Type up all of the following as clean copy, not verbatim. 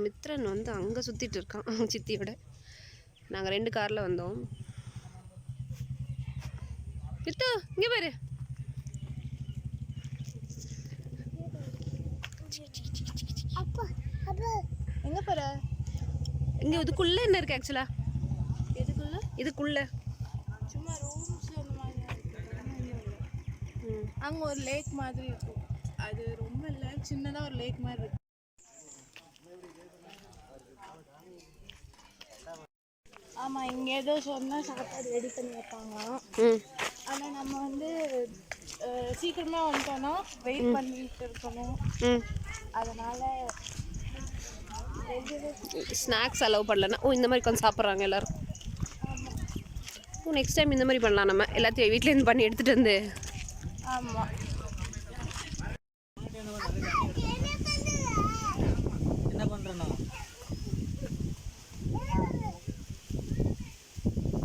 மித்ரன் வந்து அங்கே சுற்றிட்டு இருக்கான் சித்தியோட. நாங்கள் 2 காரில் வந்தோம். மித்து இங்கே பாரு. எங்கே போகிற? இங்கே இதுக்குள்ளே என்ன இருக்குது ஆக்சுவலாக? இதுக்குள்ளே சும்மா ரூம்ஸ் அந்த மாதிரி. அங்கே ஒரு லேக் மாதிரி இருக்கும். அது ரொம்ப இல்லை, சின்னதாக ஒரு லேக் மாதிரி இருக்கு. ஆமாம், இங்கே ஏதோ சொன்னால் சாப்பாடு ரெடி பண்ணி வைப்பாங்களாம். ஆனால் நம்ம வந்து சீக்கிரமாக வந்துட்டோன்னா வெயிட் பண்ணிட்டு இருக்கணும். அதனால் ஸ்நாக்ஸ் அலோவ் பண்ணலன்னா இந்த மாதிரி உட்காந்து சாப்பிட்றாங்க எல்லோரும். நெக்ஸ்ட் டைம் இந்த மாதிரி பண்ணலாம், நம்ம எல்லாத்தையும் வீட்டிலேருந்து பண்ணி எடுத்துகிட்டு வந்து. ஆமாம், என்ன பண்ணுறேன்னா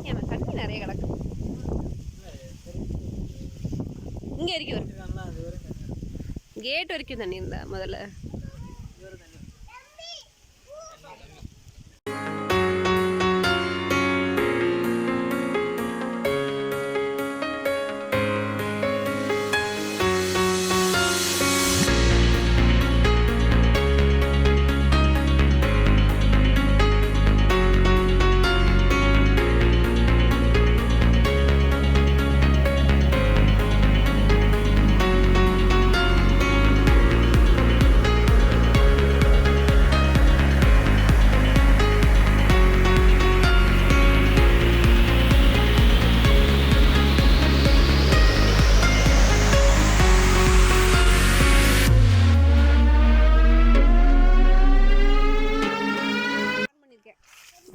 ஏன் தண்ணி நிறைய கிடக்கு. இங்கே வரைக்கும் வரும், கேட் வரைக்கும் தண்ணி இருந்தா முதல்ல.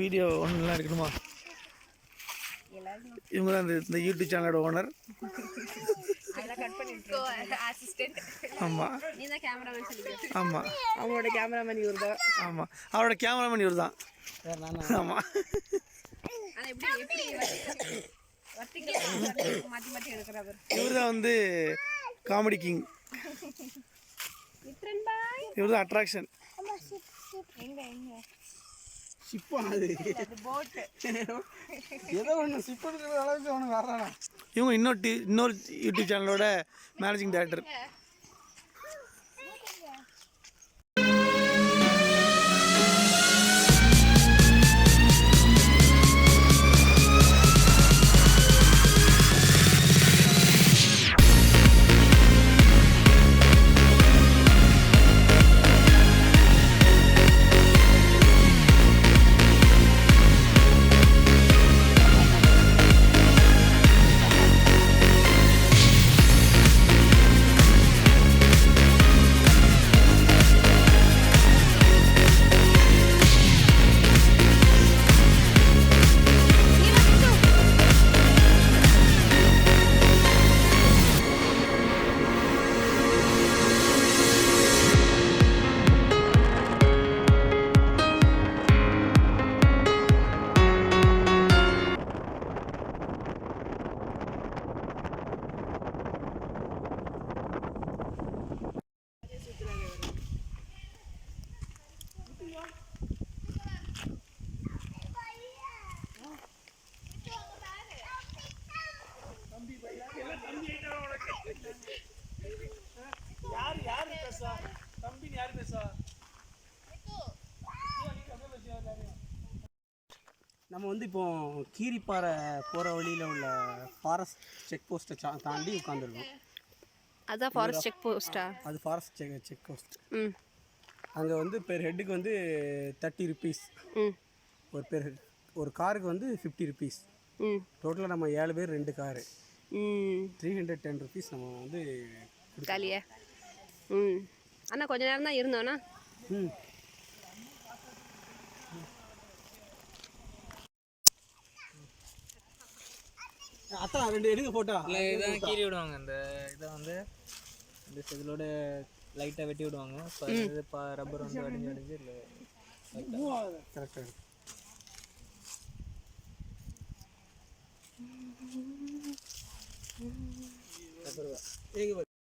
வீடியோ ஒன்றுலாம் எடுக்கணுமா? இவங்க தான் இந்த யூடியூப் சேனலோட ஓனர். ஆமாம் ஆமாம், அவங்களோட கேமராமேன் இவர் தான். ஆமாம், அவரோட கேமராமேன் இவர் தான். ஆமாம், இவர் தான் வந்து காமெடி கிங். இவர் தான் அட்ராக்ஷன். இவங்க இன்னொரு யூடியூப் சேனலோட மேனேஜிங் டைரக்டர். நம்ம வந்து இப்போ கீரிப்பாறை போகிற வழியில் உள்ள ஃபாரஸ்ட் செக் போஸ்ட்டை தாண்டி உட்காந்துருக்கோம். அதான் ஃபாரஸ்ட் செக் போஸ்ட்டா? அது ஃபாரஸ்ட் செக் போஸ்ட். அங்கே வந்து பெர் ஹெட்டுக்கு வந்து 30 rupees. ஒரு காருக்கு வந்து 50 rupees. டோட்டலாக நம்ம 7 பேர் 2 காரு, 310 rupees நம்ம வந்து காலியா. அண்ணா கொஞ்ச நேரம் தான் இருந்தோண்ணா. அத்தனை 2 எடுக்க போட்டா இல்லை, இதான் கீறி விடுவாங்க. இந்த இதை வந்து இந்த இதோட லைட்டாக வெட்டி விடுவாங்க. இப்போ ரப்பர் வந்து வடிஞ்சு இல்லை கரெக்டாக.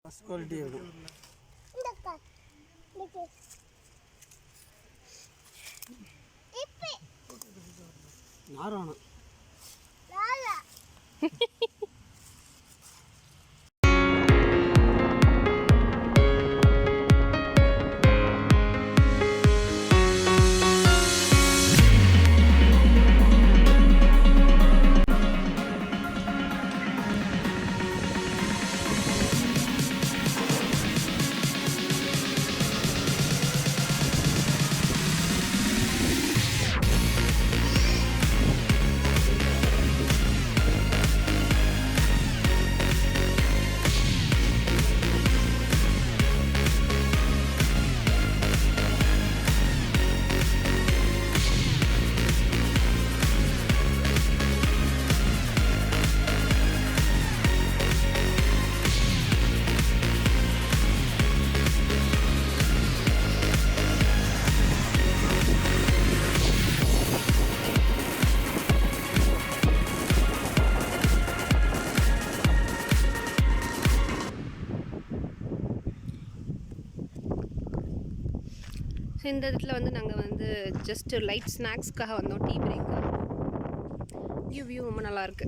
ஃபஸ்ட் குவாலிட்டி இருக்கும். ஆறானா ஸோ இந்த இடத்துல வந்து நாங்கள் வந்து ஜஸ்ட் லைட் ஸ்நாக்ஸ்க்காக வந்தோம். Tea break. வியூ ரொம்ப நல்லாயிருக்கு.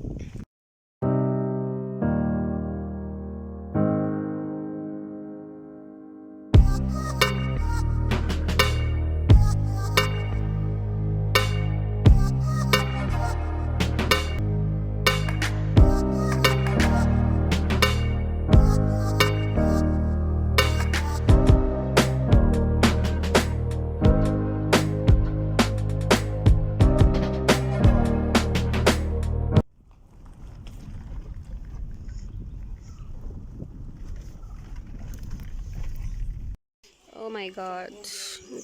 ஓ மை காட்,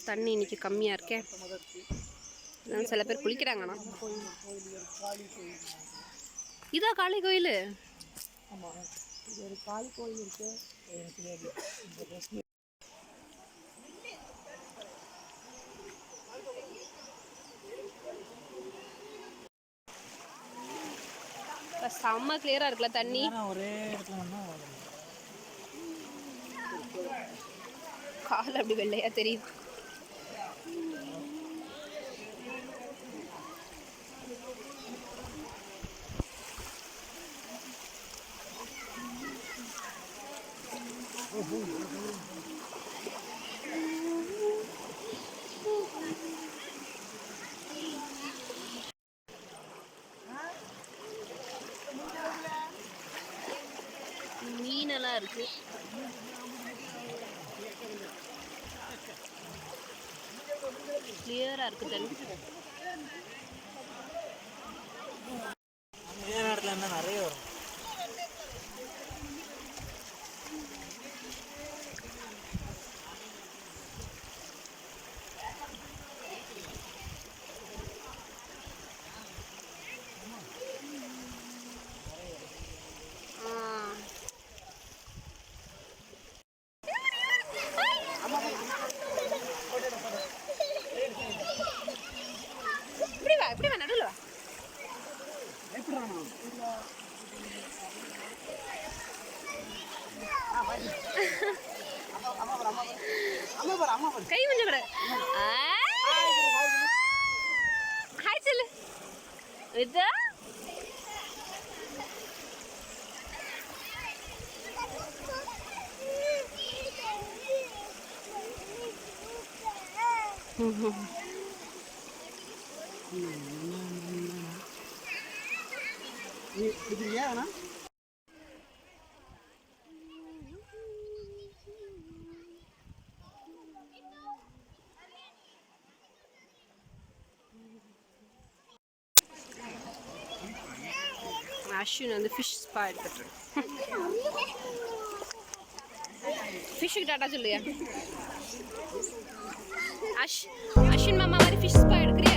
தண்ணி இன்னைக்கு கம்மியாக இருக்கே. அதான் சில பேர் குளிக்கிறாங்கண்ணா. இதா காளி கோயில்? ஆமாம், இது ஒரு காளி கோயில் இருக்குது. செம்ம கிளியராக இருக்குல்ல தண்ணி. ஒரே இடத்துல கால் அப்படி வெள்ளையா தெரியுது. மீனெல்லாம் இருக்கு. கிளியரா இருக்கு தண்ணி. இடத்துல இருந்தால் நிறைய வரும். இப்படி வா, நடுவில் வா. கை கொஞ்சம் கூட ஹாய் சொல்லு. இதா இதுயா அஸ்வின் வந்து ஃபிஷ் ஸ்பா எடுத்துட்டு ஃபிஷ்ஷுக்கு டாட்டா சொல்லுயா. அஸ்வின் மாமா மாதிரி ஃபிஷ் ஸ்பா எடுக்கிறீங்க.